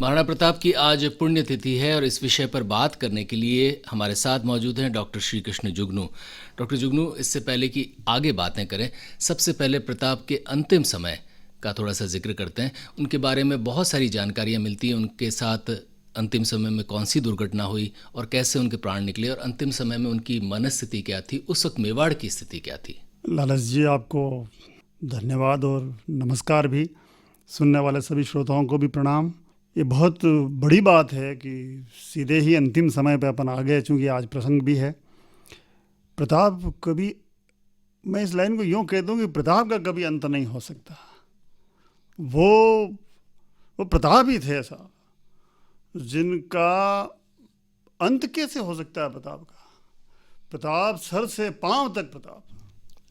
महाराणा प्रताप की आज पुण्यतिथि है और इस विषय पर बात करने के लिए हमारे साथ मौजूद हैं डॉक्टर श्री कृष्ण जुगनू। डॉक्टर जुगनू, इससे पहले कि आगे बातें करें, सबसे पहले प्रताप के अंतिम समय का थोड़ा सा जिक्र करते हैं। उनके बारे में बहुत सारी जानकारियाँ मिलती हैं। उनके साथ अंतिम समय में कौन सी दुर्घटना हुई और कैसे उनके प्राण निकले, और अंतिम समय में उनकी मनस्थिति क्या थी, उस वक्त मेवाड़ की स्थिति क्या थी। लालच जी, आपको धन्यवाद और नमस्कार भी। सुनने वाले सभी श्रोताओं को भी प्रणाम। ये बहुत बड़ी बात है कि सीधे ही अंतिम समय पे अपन आ गए, चूँकि आज प्रसंग भी है। प्रताप कभी, मैं इस लाइन को यूँ कह दूँ कि प्रताप का कभी अंत नहीं हो सकता। वो प्रताप ही थे ऐसा जिनका अंत कैसे हो सकता है। प्रताप सर से पांव तक प्रताप,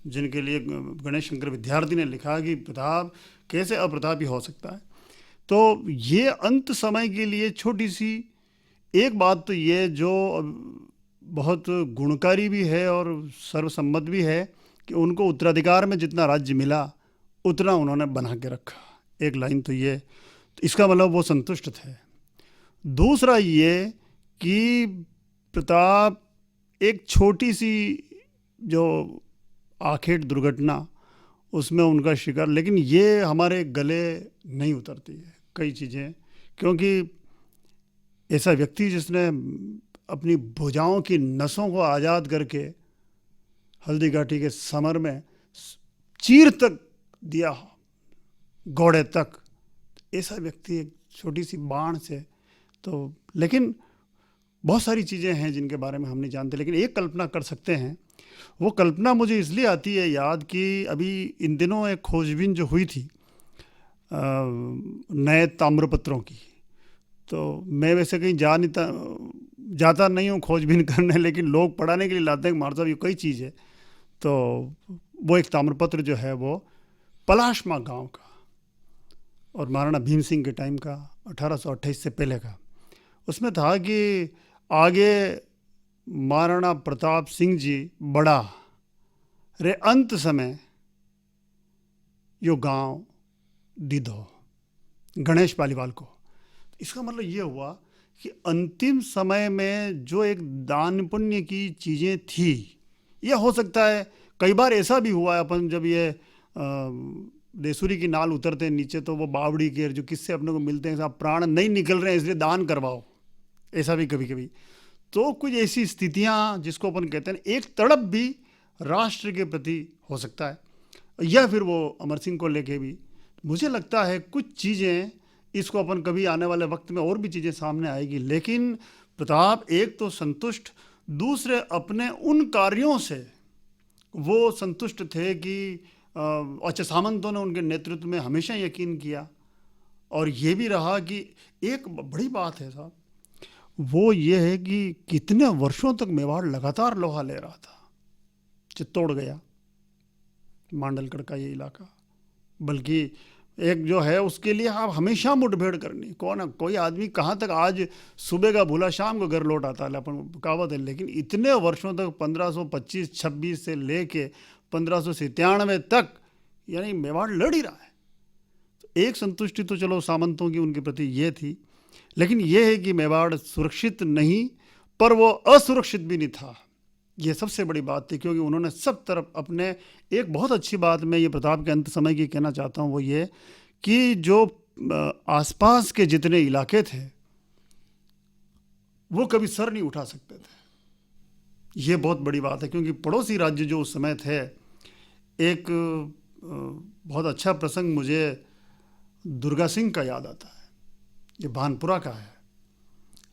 जिनके लिए गणेश शंकर विद्यार्थी ने लिखा कि प्रताप कैसे अप्रतापी हो सकता है। तो ये अंत समय के लिए छोटी सी एक बात तो ये जो बहुत गुणकारी भी है और सर्वसम्मत भी है कि उनको उत्तराधिकार में जितना राज्य मिला उतना उन्होंने बना के रखा। एक लाइन तो ये, तो इसका मतलब वो संतुष्ट थे। दूसरा ये कि प्रताप एक छोटी सी जो आखेट दुर्घटना, उसमें उनका शिकार, लेकिन ये हमारे गले नहीं उतरती है कई चीज़ें, क्योंकि ऐसा व्यक्ति जिसने अपनी भुजाओं की नसों को आज़ाद करके हल्दी घाटी के समर में चीर तक दिया, घोड़े तक, ऐसा व्यक्ति एक छोटी सी बाण से तो, लेकिन बहुत सारी चीज़ें हैं जिनके बारे में हम नहीं जानते। लेकिन एक कल्पना कर सकते हैं। वो कल्पना मुझे इसलिए आती है याद कि अभी इन दिनों एक खोजबीन जो हुई थी नए ताम्रपत्रों की, तो मैं वैसे कहीं जाता नहीं हूँ खोजबीन करने, लेकिन लोग पढ़ाने के लिए लाते हैं मार साहब ये कई चीज़ है। तो वो एक ताम्रपत्र जो है वो पलाशमा गांव का और महाराणा भीम सिंह के टाइम का, 1828 से पहले का, उसमें था कि आगे महाराणा प्रताप सिंह जी बड़ा रे अंत समय यो गांव दीधो गणेश पालीवाल को। इसका मतलब ये हुआ कि अंतिम समय में जो एक दान पुण्य की चीज़ें थी, यह हो सकता है कई बार ऐसा भी हुआ है। अपन जब ये देसूरी की नाल उतरते हैं नीचे, तो वो बावड़ी के जो किस्से अपने को मिलते हैं, साहब प्राण नहीं निकल रहे हैं इसलिए दान करवाओ, ऐसा भी कभी कभी। तो कुछ ऐसी स्थितियां जिसको अपन कहते हैं एक तड़प भी राष्ट्र के प्रति हो सकता है, या फिर वो अमर सिंह को लेके भी मुझे लगता है कुछ चीज़ें, इसको अपन कभी आने वाले वक्त में और भी चीज़ें सामने आएगी। लेकिन प्रताप एक तो संतुष्ट, दूसरे अपने उन कार्यों से वो संतुष्ट थे कि अच्छा, सामंतों ने उनके नेतृत्व में हमेशा यकीन किया। और ये भी रहा कि एक बड़ी बात है साहब, वो ये है कि कितने वर्षों तक मेवाड़ लगातार लोहा ले रहा था। चित्तौड़ गया, मांडलगढ़ का ये इलाका, बल्कि एक जो है उसके लिए आप हमेशा मुठभेड़ करनी। कोई आदमी कहाँ तक आज सुबह का भूला शाम को घर लौट आता है, अपन कहावत है। लेकिन इतने वर्षों तक 1525-26 से लेके 1597 तक यानी मेवाड़ लड़ ही रहा है। तो एक संतुष्टि तो चलो सामंतों की उनके प्रति ये थी, लेकिन यह है कि मेवाड़ सुरक्षित नहीं, पर वो असुरक्षित भी नहीं था। ये सबसे बड़ी बात थी, क्योंकि उन्होंने सब तरफ अपने, एक बहुत अच्छी बात मैं ये प्रताप के अंत समय की कहना चाहता हूँ, वो ये कि जो आसपास के जितने इलाके थे वो कभी सर नहीं उठा सकते थे। ये बहुत बड़ी बात है, क्योंकि पड़ोसी राज्य जो उस समय थे, एक बहुत अच्छा प्रसंग मुझे दुर्गा सिंह का याद आता है। ये भानपुरा का है,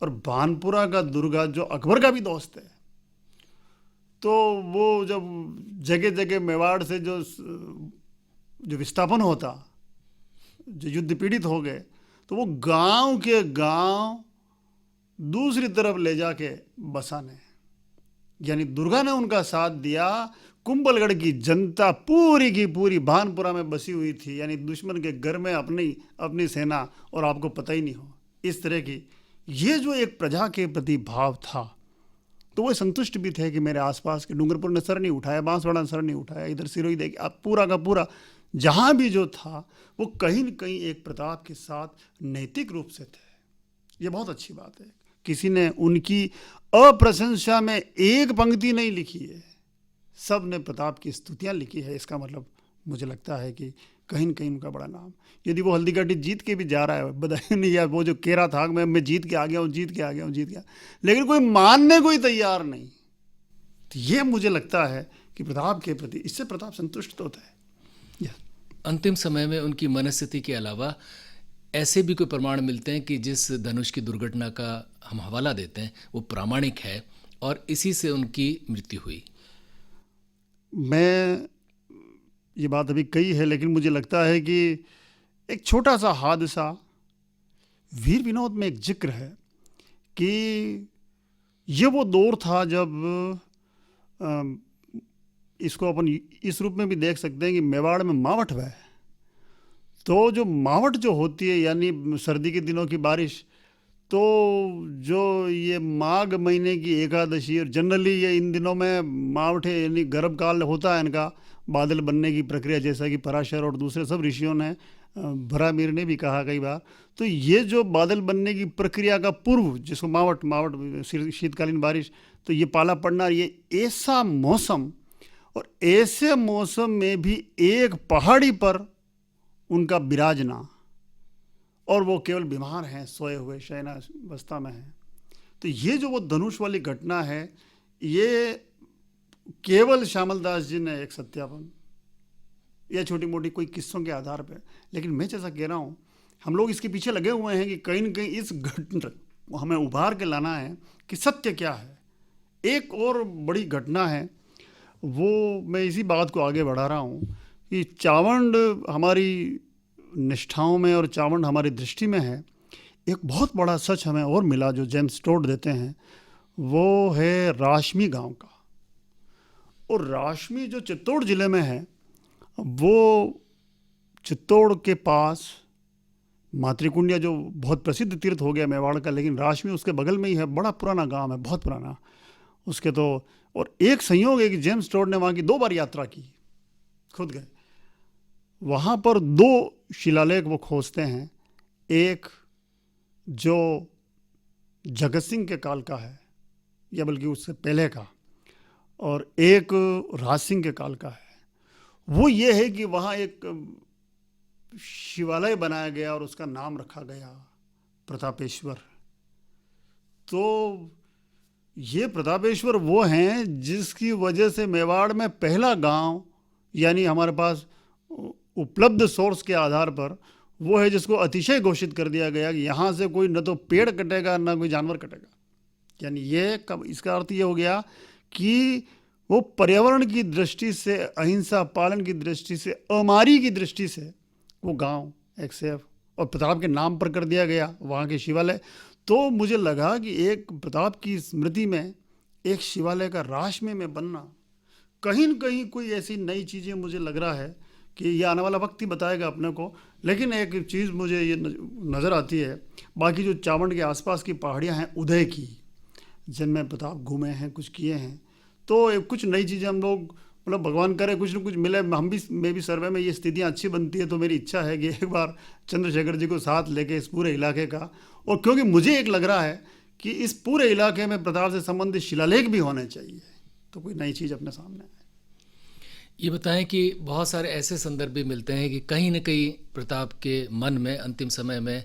और भानपुरा का दुर्गा जो अकबर का भी दोस्त है, तो वो जब जगह जगह मेवाड़ से जो विस्थापन होता, जो युद्ध पीड़ित हो गए, तो वो गांव के गांव दूसरी तरफ ले जाके बसाने, यानी दुर्गा ने उनका साथ दिया। कुंभलगढ़ की जनता पूरी की पूरी भानपुरा में बसी हुई थी, यानी दुश्मन के घर में अपनी सेना, और आपको पता ही नहीं हो। इस तरह की ये जो एक प्रजा के प्रति भाव था, तो वो संतुष्ट भी थे कि मेरे आसपास के डूंगरपुर ने सर नहीं उठाया, बांसवाड़ा ने सर नहीं उठाया, इधर सिरोही देखिए, आप पूरा का पूरा जहाँ भी जो था वो कहीं न कहीं एक प्रताप के साथ नैतिक रूप से थे। ये बहुत अच्छी बात है। किसी ने उनकी अप्रशंसा में एक पंक्ति नहीं लिखी है, सब ने प्रताप की स्तुतियां लिखी है। इसका मतलब मुझे लगता है कि कहीं न कहीं उनका बड़ा नाम, यदि वो हल्दीघाटी जीत के भी जा रहा है, बधाई नहीं, या वो जो कह रहा था मैं जीत के आ गया हूँ, जीत के आ गया हूँ, जीत गया, लेकिन कोई मानने कोई तैयार नहीं, तो ये मुझे लगता है कि प्रताप के प्रति, इससे प्रताप संतुष्ट होता है। अंतिम समय में उनकी मनस्थिति के अलावा ऐसे भी कोई प्रमाण मिलते हैं कि जिस धनुष की दुर्घटना का हम हवाला देते हैं वो प्रामाणिक है और इसी से उनकी मृत्यु हुई? मैं ये बात अभी कही है, लेकिन मुझे लगता है कि एक छोटा सा हादसा, वीर विनोद में एक जिक्र है कि ये वो दौर था जब इसको अपन इस रूप में भी देख सकते हैं कि मेवाड़ में मावठ वह, तो जो मावठ जो होती है यानी सर्दी के दिनों की बारिश, तो जो ये माघ महीने की एकादशी, और जनरली ये इन दिनों में मावठे यानी गर्भ काल होता है इनका, बादल बनने की प्रक्रिया, जैसा कि पराशर और दूसरे सब ऋषियों ने, भरामीर ने भी कहा कई बार, तो ये जो बादल बनने की प्रक्रिया का पूर्व, जिसको मावठ मावठ शीतकालीन बारिश, तो ये पाला पड़ना, ये ऐसा मौसम, और ऐसे मौसम में भी एक पहाड़ी पर उनका विराजना, और वो केवल बीमार हैं, सोए हुए शयनावस्था में हैं। तो ये जो वो धनुष वाली घटना है, ये केवल श्यामल दास जी ने एक सत्यापन, या छोटी मोटी कोई किस्सों के आधार पर, लेकिन मैं जैसा कह रहा हूँ, हम लोग इसके पीछे लगे हुए हैं कि कहीं न कहीं इस घटना हमें उभार के लाना है कि सत्य क्या है। एक और बड़ी घटना है, वो मैं इसी बात को आगे बढ़ा रहा हूँ कि चावंड हमारी निष्ठाओं में और चावंड हमारी दृष्टि में है। एक बहुत बड़ा सच हमें और मिला जो जेम्स टोड देते हैं, वो है राशमी गांव का। और राशमी जो चित्तौड़ ज़िले में है, वो चित्तौड़ के पास मातृकुंडिया जो बहुत प्रसिद्ध तीर्थ हो गया मेवाड़ का, लेकिन राशमी उसके बगल में ही है, बड़ा पुराना गांव है, बहुत पुराना उसके तो। और एक संयोग है कि जेम्स टोड ने वहाँ की 2 बार यात्रा की, खुद गए वहाँ पर। 2 शिलालेख वो खोजते हैं, एक जो जगत सिंह के काल का है, या बल्कि उससे पहले का, और एक राज सिंह के काल का है। वो ये है कि वहाँ एक शिवालय बनाया गया और उसका नाम रखा गया प्रतापेश्वर। तो ये प्रतापेश्वर वो हैं जिसकी वजह से मेवाड़ में पहला गांव, यानी हमारे पास उपलब्ध सोर्स के आधार पर, वो है जिसको अतिशय घोषित कर दिया गया कि यहाँ से कोई न तो पेड़ कटेगा न कोई जानवर कटेगा। यानी ये कब, इसका अर्थ ये हो गया कि वो पर्यावरण की दृष्टि से, अहिंसा पालन की दृष्टि से, अमारी की दृष्टि से वो गांव एक सेफ, और प्रताप के नाम पर कर दिया गया वहाँ के शिवालय। तो मुझे लगा कि एक प्रताप की स्मृति में एक शिवालय का राशमी में बनना, कहीं न कहीं कोई ऐसी नई चीज़ें, मुझे लग रहा है कि ये आने वाला वक्त ही बताएगा अपने को। लेकिन एक चीज़ मुझे ये नज़र आती है, बाकी जो चावंड के आसपास की पहाड़ियाँ हैं उदय की, जिनमें प्रताप घूमे हैं, कुछ किए हैं, तो कुछ नई चीज़ें हम लोग, मतलब भगवान करे कुछ न कुछ मिले। हम भी, मैं भी सर्वे में ये स्थितियाँ अच्छी बनती है, तो मेरी इच्छा है कि एक बार चंद्रशेखर जी को साथ लेके इस पूरे इलाके का, और क्योंकि मुझे एक लग रहा है कि इस पूरे इलाके में प्रताप से संबंधित शिलालेख भी होने चाहिए, तो कोई नई चीज़ अपने सामने आए। ये बताएं कि बहुत सारे ऐसे संदर्भ भी मिलते हैं कि कहीं न कहीं प्रताप के मन में अंतिम समय में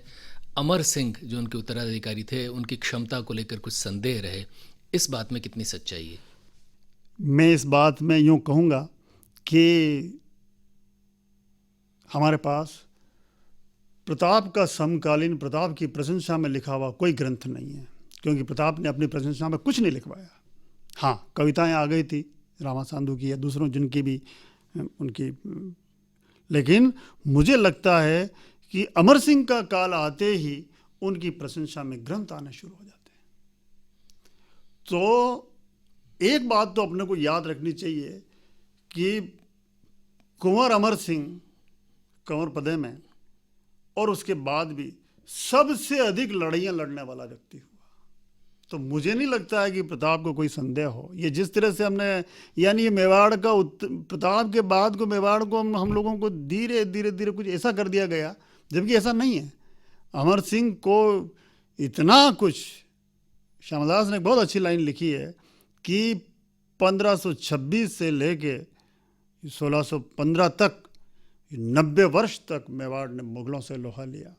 अमर सिंह जो उनके उत्तराधिकारी थे, उनकी क्षमता को लेकर कुछ संदेह रहे। इस बात में कितनी सच्चाई है? मैं इस बात में यूँ कहूँगा कि हमारे पास प्रताप का समकालीन, प्रताप की प्रशंसा में लिखा हुआ कोई ग्रंथ नहीं है, क्योंकि प्रताप ने अपनी प्रशंसा में कुछ नहीं लिखवाया। हाँ, कविताएं आ गई थी रामा साधु की या दूसरों जिनकी भी उनकी, लेकिन मुझे लगता है कि अमर सिंह का काल आते ही उनकी प्रशंसा में ग्रंथ आने शुरू हो जाते हैं। तो एक बात तो अपने को याद रखनी चाहिए कि कुंवर अमर सिंह कंवर पदे में, और उसके बाद भी सबसे अधिक लड़ाइयाँ लड़ने वाला व्यक्ति हुआ। तो मुझे नहीं लगता है कि प्रताप को कोई संदेह हो। ये जिस तरह से हमने, यानी ये मेवाड़ का प्रताप के बाद को, मेवाड़ को हम लोगों को धीरे धीरे धीरे कुछ ऐसा कर दिया गया, जबकि ऐसा नहीं है। अमर सिंह को इतना कुछ। श्यामदास ने एक बहुत अच्छी लाइन लिखी है कि 1526 से लेके 1615 तक 90 वर्ष तक मेवाड़ ने मुगलों से लोहा लिया।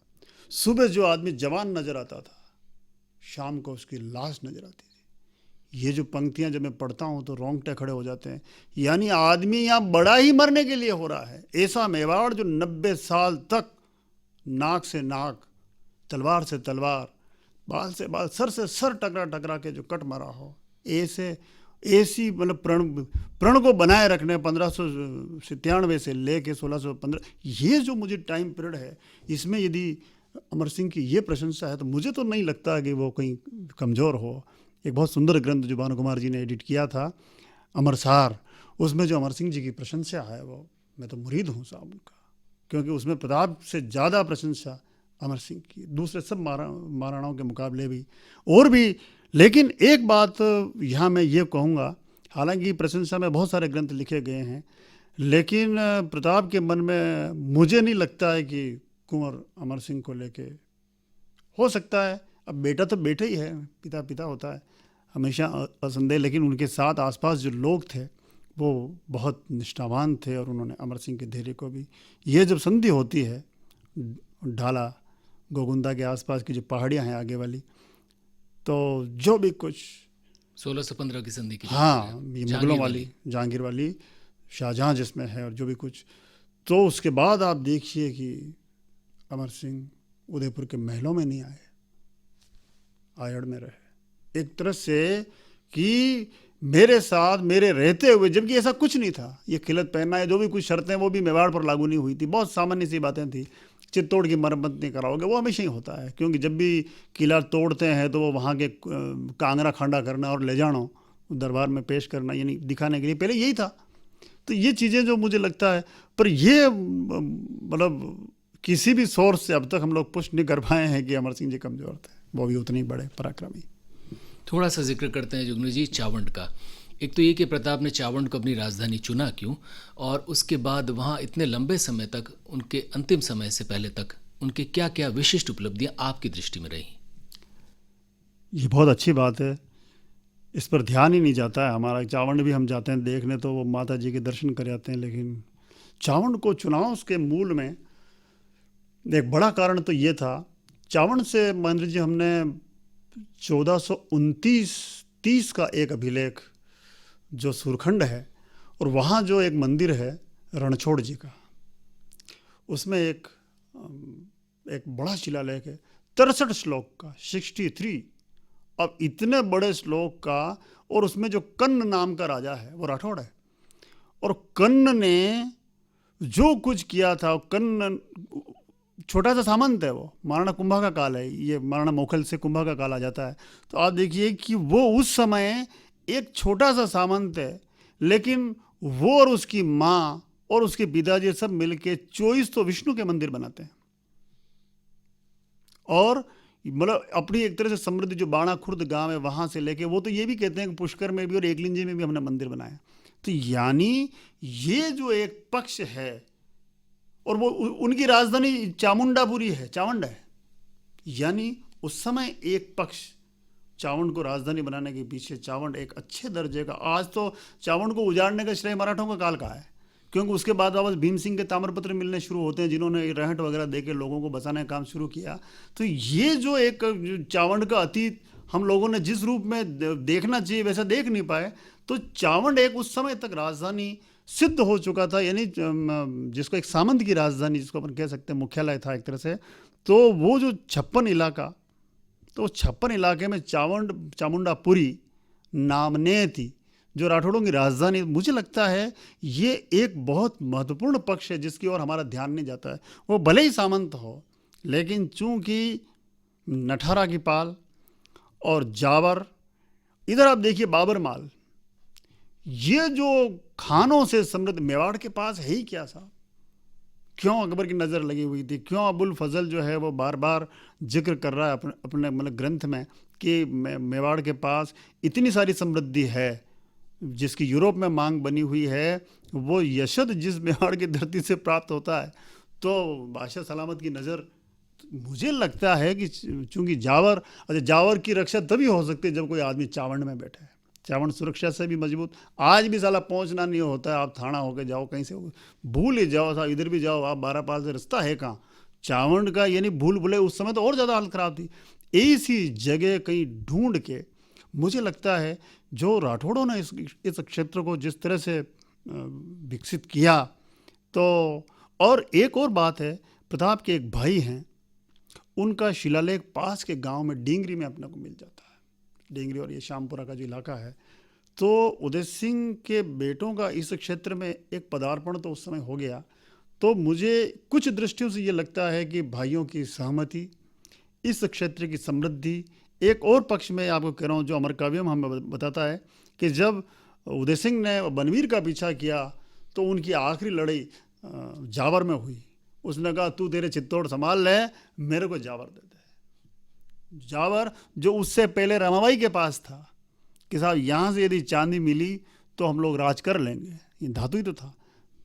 सुबह जो आदमी जवान नजर आता था, शाम को उसकी लाश नजर आती थी। ये जो पंक्तियां जब मैं पढ़ता हूं तो रोंगटे खड़े हो जाते हैं। यानी आदमी यहां बड़ा ही मरने के लिए हो रहा है। ऐसा मेवाड़ जो 90 साल तक नाक से नाक, तलवार से तलवार, बाल से बाल, सर से सर टकरा टकरा के जो कट मरा हो, ऐसी मतलब प्रण को बनाए रखने 1597 से लेके 1615, ये जो मुझे टाइम पीरियड है, इसमें यदि अमर सिंह की ये प्रशंसा है तो मुझे तो नहीं लगता कि वो कहीं कमज़ोर हो। एक बहुत सुंदर ग्रंथ जो भानु कुमार जी ने एडिट किया था, अमरसार, उसमें जो अमर सिंह जी की प्रशंसा है वो, मैं तो मुरीद हूँ साहब उनका, क्योंकि उसमें प्रताप से ज़्यादा प्रशंसा अमर सिंह की, दूसरे सब महाराणाओं के मुकाबले भी और भी। लेकिन एक बात यहाँ मैं ये कहूँगा, हालांकि प्रशंसा में बहुत सारे ग्रंथ लिखे गए हैं, लेकिन प्रताप के मन में मुझे नहीं लगता है कि कुंवर अमर सिंह को लेके, हो सकता है अब बेटा तो बेटा ही है, पिता पिता होता है हमेशा असंदेह, लेकिन उनके साथ आसपास जो लोग थे वो बहुत निष्ठावान थे और उन्होंने अमर सिंह के धैर्य को भी, ये जब संधि होती है ढाला गोगुंदा के आसपास की जो पहाड़ियाँ हैं आगे वाली, तो जो भी कुछ 1615 की संधि की, हाँ, ये मुगलों वाली, जहांगीर वाली, शाहजहाँ जिसमें है और जो भी कुछ, तो उसके बाद आप देखिए कि अमर सिंह उदयपुर के महलों में नहीं आए, आयड़ में रहे एक तरह से कि मेरे साथ मेरे रहते हुए, जबकि ऐसा कुछ नहीं था। ये खिलत पहनना है, जो भी कुछ शर्तें वो भी मेवाड़ पर लागू नहीं हुई थी, बहुत सामान्य सी बातें थी। चित्तौड़ की मरम्मत नहीं कराओगे, वो हमेशा ही होता है, क्योंकि जब भी किला तोड़ते हैं तो वो वहाँ के कांगरा खांडा करना और ले जाना दरबार में पेश करना, यानी दिखाने के लिए, पहले यही था। तो ये चीज़ें जो मुझे लगता है, पर ये मतलब किसी भी सोर्स से अब तक हम लोग पुष्ट नहीं कर पाए हैं कि अमर सिंह जी कमज़ोर थे, वो भी उतने ही बड़े पराक्रमी। थोड़ा सा जिक्र करते हैं जुगनू जी चावंड का। एक तो ये कि प्रताप ने चावंड को अपनी राजधानी चुना क्यों, और उसके बाद वहाँ इतने लंबे समय तक, उनके अंतिम समय से पहले तक, उनके क्या क्या विशिष्ट उपलब्धियाँ आपकी दृष्टि में रही? ये बहुत अच्छी बात है, इस पर ध्यान ही नहीं जाता है हमारा। चावंड भी हम जाते हैं देखने तो वो माता जी के दर्शन कर आते हैं, लेकिन चावंड को चुनाव उसके मूल में एक बड़ा कारण तो ये था, चावंड से महेंद्र जी हमने 1429-30 का एक अभिलेख जो सुरखंड है, और वहाँ जो एक मंदिर है रणछोड़ जी का, उसमें एक बड़ा शिलालेख है 63 श्लोक का, 63। अब इतने बड़े श्लोक का, और उसमें जो कन्न नाम का राजा है वो राठौड़ है, और कन्न ने जो कुछ किया था, कन्न छोटा सा सामंत है, वो महाराणा कुंभा का काल है, ये महाराणा मोखल से कुंभा का काल आ जाता है। तो आप देखिए कि वो उस समय एक छोटा सा सामंत है, लेकिन वो और उसकी माँ और उसके पिताजी सब मिलके 24 तो विष्णु के मंदिर बनाते हैं, और मतलब अपनी एक तरह से समृद्धि जो बाणा खुर्द गांव है वहाँ से लेके, वो तो ये भी कहते हैं कि पुष्कर में भी और एकलिंजी में भी हमने मंदिर बनाया। तो यानी ये जो एक पक्ष है, और वो उनकी राजधानी चामुंडापुरी है, चावंड है, यानी उस समय एक पक्ष चावंड को राजधानी बनाने के पीछे, चावंड एक अच्छे दर्जे का, आज तो चावंड को उजाड़ने का श्रेय मराठों का काल का है, क्योंकि उसके बाद वापस भीम सिंह के ताम्रपत्र मिलने शुरू होते हैं, जिन्होंने रहट वगैरह दे के लोगों को बचाने का काम शुरू किया। तो ये जो एक चावंड का अतीत हम लोगों ने जिस रूप में देखना चाहिए वैसा देख नहीं पाए, तो चावंड एक उस समय तक राजधानी सिद्ध हो चुका था, यानी जिसको एक सामंत की राजधानी जिसको अपन कह सकते हैं, मुख्यालय था एक तरह से। तो वो जो 56 इलाका, तो 56 इलाके में चामुंडापुरी नामने थी जो राठौड़ों की राजधानी, मुझे लगता है ये एक बहुत महत्वपूर्ण पक्ष है जिसकी ओर हमारा ध्यान नहीं जाता है। वो भले ही सामंत हो, लेकिन चूंकि नठारा की पाल और जावर, इधर आप देखिए बाबर माल, ये जो खानों से समृद्ध, मेवाड़ के पास है ही क्या साहब, क्यों अकबर की नज़र लगी हुई थी, क्यों अबुल फजल जो है वो बार बार जिक्र कर रहा है अपने मतलब ग्रंथ में कि मेवाड़ के पास इतनी सारी समृद्धि है जिसकी यूरोप में मांग बनी हुई है, वो यशद जिस मेवाड़ की धरती से प्राप्त होता है। तो बादशाह सलामत की नज़र मुझे लगता है कि चूंकि जावर, अच्छा जावर की रक्षा तभी हो सकती है जब कोई आदमी चावंड में बैठा है। चावंड सुरक्षा से भी मजबूत। आज भी साला पहुंचना नहीं होता है, आप थाना होके जाओ, कहीं से भूल ही जाओ, साहब इधर भी जाओ आप, 12 पाल से रास्ता है कहाँ चावंड का, यानी भूल भुले। उस समय तो और ज़्यादा हालत ख़राब थी। ऐसी जगह कहीं ढूंढ के, मुझे लगता है जो राठौड़ों ने इस क्षेत्र को जिस तरह से विकसित किया, तो और एक और बात है, प्रताप के एक भाई हैं, उनका शिलालेख पास के गांव में डींगरी में अपने को मिल जाता है। डींगरी और ये श्यामपुरा का जो इलाका है, तो उदय सिंह के बेटों का इस क्षेत्र में एक पदार्पण तो उस समय हो गया। तो मुझे कुछ दृष्टियों से ये लगता है कि भाइयों की सहमति, इस क्षेत्र की समृद्धि। एक और पक्ष में आपको कह रहा हूँ, जो अमर काव्य में हमें बताता है कि जब उदय सिंह ने बनवीर का पीछा किया तो उनकी आखिरी लड़ाई जावर में हुई। उसने कहा तू तेरे चित्तौड़ संभाल ले, मेरे को जावर दे दे। जावर जो उससे पहले रमाबाई के पास था कि साहब यहाँ से यदि चांदी मिली तो हम लोग राज कर लेंगे, ये धातु ही तो था।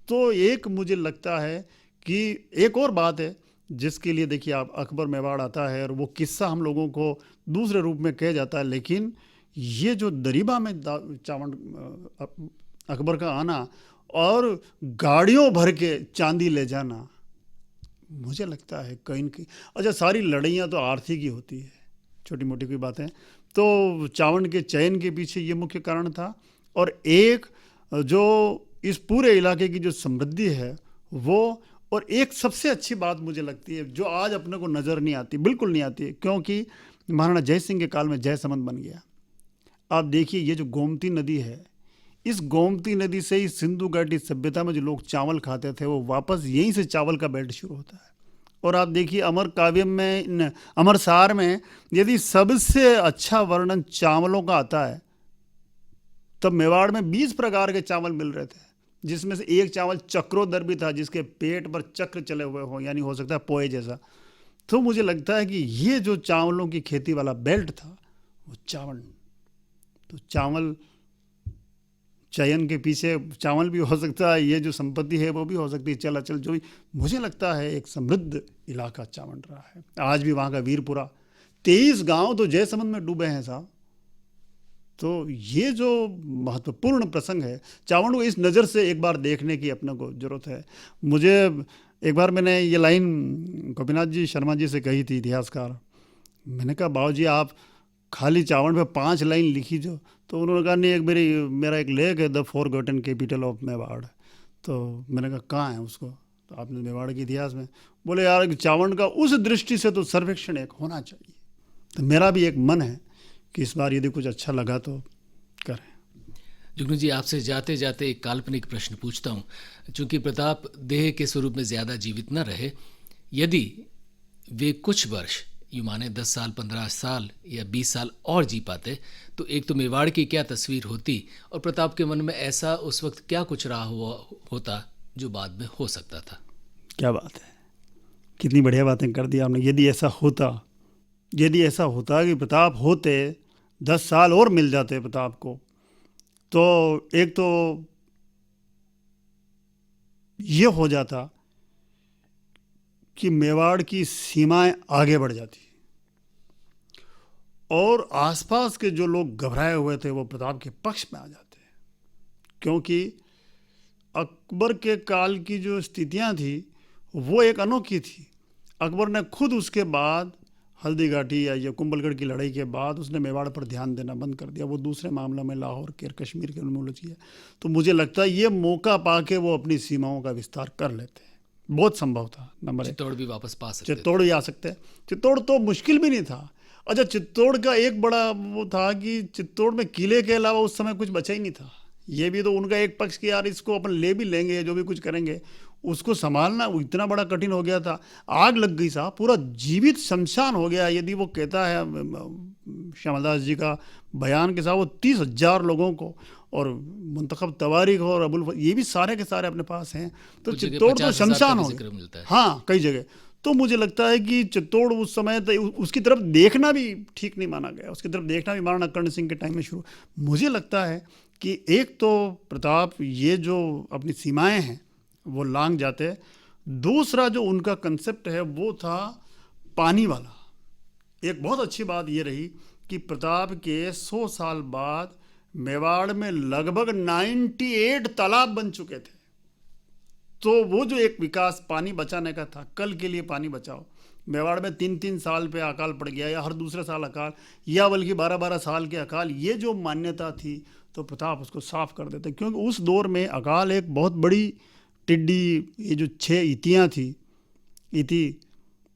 तो एक मुझे लगता है कि एक और बात है जिसके लिए देखिए आप अकबर मेवाड़ आता है और वो किस्सा हम लोगों को दूसरे रूप में कह जाता है, लेकिन ये जो दरीबा में चावंड अकबर का आना और गाड़ियों भर के चांदी ले जाना, मुझे लगता है कहीं की, अच्छा सारी लड़ाइयाँ तो आर्थिक ही होती है, छोटी मोटी कोई बातें, तो चावंड के चयन के पीछे ये मुख्य कारण था। और एक जो इस पूरे इलाके की जो समृद्धि है वो, और एक सबसे अच्छी बात मुझे लगती है जो आज अपने को नज़र नहीं आती, बिल्कुल नहीं आती, क्योंकि महाराणा जय सिंह के काल में जयसमंद बन गया। आप देखिए ये जो गोमती नदी है, इस गोमती नदी से ही सिंधु घाटी सभ्यता में जो लोग चावल खाते थे वो वापस यहीं से चावल का बेल्ट शुरू होता है। और आप देखिए अमर काव्य में, अमर सार में यदि सबसे अच्छा वर्णन चावलों का आता है, तब मेवाड़ में 20 प्रकार के चावल मिल रहे थे, जिसमें से एक चावल चक्रोदर भी था जिसके पेट पर चक्र चले हुए हो, यानी हो सकता है पोए जैसा। तो मुझे लगता है कि ये जो चावलों की खेती वाला बेल्ट था वो चावल, तो चावल चयन के पीछे चावल भी हो सकता है, ये जो संपत्ति है वो भी हो सकती है, चल अचल जो भी, मुझे लगता है एक समृद्ध इलाका चावंड रहा है। आज भी वहाँ का वीरपुरा, 23 गांव तो जयसमंद में डूबे हैं साहब। तो ये जो महत्वपूर्ण प्रसंग है चावंड को इस नज़र से एक बार देखने की अपने को ज़रूरत है। मुझे एक बार मैंने ये लाइन गोपीनाथ जी शर्मा जी से कही थी, इतिहासकार, मैंने कहा बाबू जी आप खाली चावंड पे 5 लाइन लिखी जो, तो उन्होंने कहा नहीं, मेरा एक लेख है the forgotten capital of Mewar. तो मैंने कहा कहाँ है उसको, तो आपने मेवाड़ के इतिहास में, बोले यार चावंड का उस दृष्टि से तो सर्वेक्षण एक होना चाहिए। तो मेरा भी एक मन है कि इस बार यदि कुछ अच्छा लगा तो करें। जुगनू जी, आपसे जाते जाते एक काल्पनिक प्रश्न पूछता हूँ। चूंकि प्रताप देह के स्वरूप में ज़्यादा जीवित न रहे, यदि वे कुछ वर्ष, यूँ माने 10 साल 15 साल या 20 साल और जी पाते, तो एक तो मेवाड़ की क्या तस्वीर होती और प्रताप के मन में ऐसा उस वक्त क्या कुछ रहा हुआ होता जो बाद में हो सकता था। क्या बात है, कितनी बढ़िया बातें कर दी आपने। यदि ऐसा होता कि प्रताप होते, 10 साल और मिल जाते प्रताप को, तो एक तो ये हो जाता कि मेवाड़ की सीमाएं आगे बढ़ जाती और आसपास के जो लोग घबराए हुए थे वो प्रताप के पक्ष में आ जाते, क्योंकि अकबर के काल की जो स्थितियां थी वो एक अनोखी थी। अकबर ने खुद उसके बाद हल्दी घाटी या कुंभलगढ़ की लड़ाई के बाद उसने मेवाड़ पर ध्यान देना बंद कर दिया, वो दूसरे मामलों में लाहौर के कश्मीर के उन्मूलन किया। तो मुझे लगता है ये मौका पाके वो अपनी सीमाओं का विस्तार कर लेते हैं, बहुत संभव था। नंबर 1, चित्तौड़ भी वापस पा सकते, चित्तौड़ भी आ सकते हैं। चित्तौड़ तो मुश्किल भी नहीं था। अच्छा, चित्तौड़ का एक बड़ा वो था कि चित्तौड़ में किले के अलावा उस समय कुछ बचा ही नहीं था। ये भी तो उनका एक पक्ष कि यार इसको अपन ले भी लेंगे, जो भी कुछ करेंगे उसको संभालना इतना बड़ा कठिन हो गया था। आग लग गई साहब, पूरा जीवित शमशान हो गया। यदि वो कहता है श्यामलदास जी का बयान के साथ, वो 30,000 लोगों को, और मुंतखब तवारीख और अबुल, ये भी सारे के सारे अपने पास हैं। तो चित्तौड़ तो शमशान हो गया, हाँ कई जगह। तो मुझे लगता है कि चित्तौड़ उस समय उसकी तरफ देखना भी ठीक नहीं माना गया, उसकी तरफ देखना भी महाराणा कर्ण सिंह के टाइम में शुरू। मुझे लगता है कि एक तो प्रताप ये जो अपनी सीमाएं हैं वो लांघ जाते, दूसरा जो उनका कंसेप्ट है वो था पानी वाला। एक बहुत अच्छी बात ये रही कि प्रताप के 100 साल बाद मेवाड़ में लगभग 98 तालाब बन चुके थे। तो वो जो एक विकास पानी बचाने का था, कल के लिए पानी बचाओ। मेवाड़ में 3-3 साल पे अकाल पड़ गया, या हर दूसरे साल अकाल, या बल्कि 12-12 साल के अकाल, ये जो मान्यता थी तो प्रताप उसको साफ कर देते। क्योंकि उस दौर में अकाल एक बहुत बड़ी टिड्डी, ये जो 6 इतियाँ थी, इति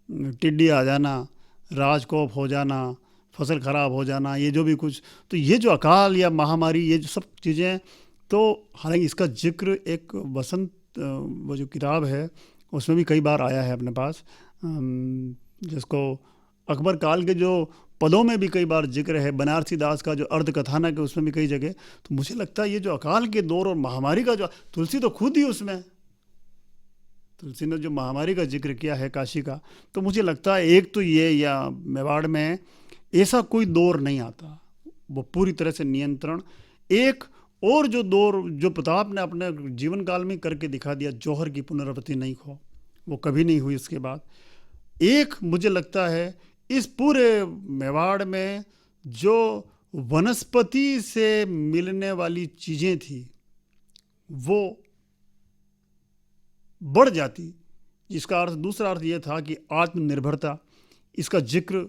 टिड्डी आ जाना, राजकोप हो जाना, फसल खराब हो जाना, ये जो भी कुछ, तो ये जो अकाल या महामारी, ये जो सब चीज़ें, तो हालांकि इसका जिक्र एक वसंत, वो जो किताब है उसमें भी कई बार आया है अपने पास, जिसको अकबर काल के जो पदों में भी कई बार जिक्र है, बनारसी दास का जो अर्ध कथानक है उसमें भी कई जगह। तो मुझे लगता है ये जो अकाल के दौर और महामारी का जो, तुलसी तो खुद ही उसमें, तुलसी ने जो महामारी का जिक्र किया है काशी का, तो मुझे लगता है एक तो ये, या मेवाड़ में ऐसा कोई दौर नहीं आता, वो पूरी तरह से नियंत्रण। एक और जो दौर जो प्रताप ने अपने जीवन काल में करके दिखा दिया, जौहर की पुनरावृत्ति नहीं हो, वो कभी नहीं हुई इसके बाद। एक मुझे लगता है इस पूरे मेवाड़ में जो वनस्पति से मिलने वाली चीज़ें थी वो बढ़ जाती, जिसका अर्थ, दूसरा अर्थ ये था कि आत्मनिर्भरता। इसका जिक्र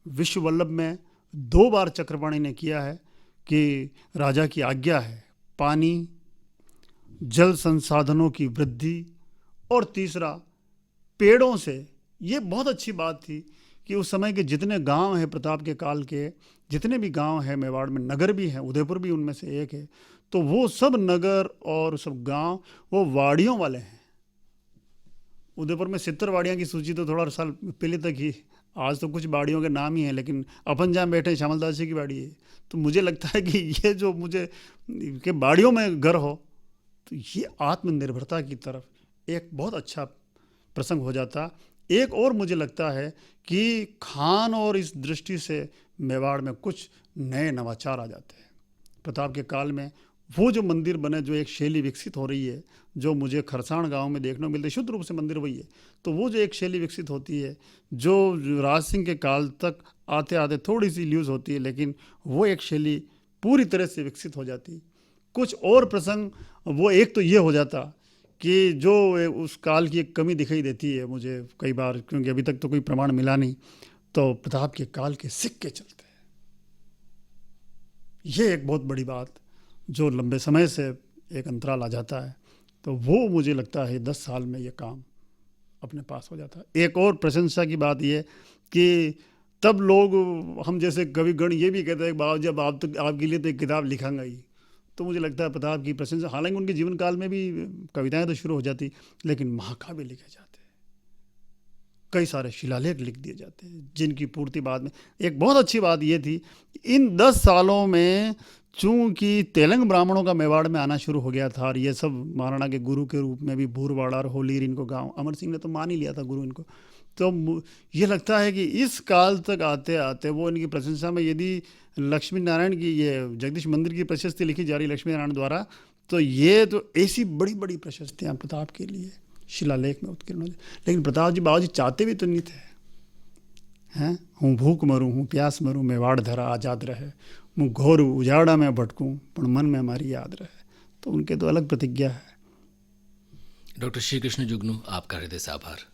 विश्व वल्लभ में 2 बार चक्रपाणी ने किया है कि राजा की आज्ञा है, पानी, जल संसाधनों की वृद्धि, और तीसरा पेड़ों से। ये बहुत अच्छी बात थी कि उस समय के जितने गांव हैं, प्रताप के काल के जितने भी गांव हैं मेवाड़ में, नगर भी हैं, उदयपुर भी उनमें से एक है, तो वो सब नगर और सब गांव वो वाड़ियों वाले हैं। उदयपुर में 70 वाड़ियाँ की सूची तो थोड़ा साल पहले तक ही, आज तो कुछ वाड़ियों के नाम ही हैं, लेकिन अपन जहाँ बैठे श्यामलदास जी की वाड़ी है। तो मुझे लगता है कि ये जो मुझे के वाड़ियों में घर हो, तो ये आत्मनिर्भरता की तरफ एक बहुत अच्छा प्रसंग हो जाता। एक और मुझे लगता है कि खान और इस दृष्टि से मेवाड़ में कुछ नए नवाचार आ जाते हैं। प्रताप के काल में वो जो मंदिर बने, जो एक शैली विकसित हो रही है, जो मुझे खरसाण गांव में देखने को मिलती है, शुद्ध रूप से मंदिर वही है, तो वो जो एक शैली विकसित होती है, जो राज सिंह के काल तक आते आते थोड़ी सी लूज होती है, लेकिन वो एक शैली पूरी तरह से विकसित हो जाती। कुछ और प्रसंग, वो एक तो ये हो जाता कि जो उस काल की एक कमी दिखाई देती है मुझे कई बार, क्योंकि अभी तक तो कोई प्रमाण मिला नहीं, तो प्रताप के काल के सिक्के चलते हैं। ये एक बहुत बड़ी बात जो लंबे समय से एक अंतराल आ जाता है, तो वो मुझे लगता है 10 साल में ये काम अपने पास हो जाता है। एक और प्रशंसा की बात ये कि तब लोग, हम जैसे कविगण ये भी कहते हैं बाबा जब आप तो आपके लिए तो एक किताब लिखांगा ही, तो मुझे लगता है प्रताप की प्रशंसा, हालांकि उनके जीवन काल में भी कविताएं तो शुरू हो जाती, लेकिन महाकाव्य लिखे जाते हैं, कई सारे शिलालेख लिख दिए जाते हैं, जिनकी पूर्ति बाद में। एक बहुत अच्छी बात ये थी, इन 10 सालों में चूँकि तेलंग ब्राह्मणों का मेवाड़ में आना शुरू हो गया था, और ये सब महाराणा के गुरु के रूप में भी भूरवाड़ा और होलीर इनको गांव, अमर सिंह ने तो मान ही लिया था गुरु इनको, तो ये लगता है कि इस काल तक आते आते वो इनकी प्रशंसा में, यदि लक्ष्मी नारायण की, ये जगदीश मंदिर की प्रशस्ति लिखी जा रही लक्ष्मी नारायण द्वारा, तो ये तो ऐसी बड़ी बड़ी प्रशस्तियाँ प्रताप के लिए शिलालेख में उत्कीर्ण हो। लेकिन प्रताप जी बाबा जी चाहते भी तो नहीं थे, हैं, हूँ भूख मरूँ, हूँ प्यास मरूँ, मेवाड़ धरा आज़ाद रहे, मैं घोर उजाड़ा में भटकूँ, पर मन में हमारी याद रहे। तो उनके तो अलग प्रतिज्ञा है। डॉक्टर श्री कृष्ण जुगनू, आपका हृदय से आभार।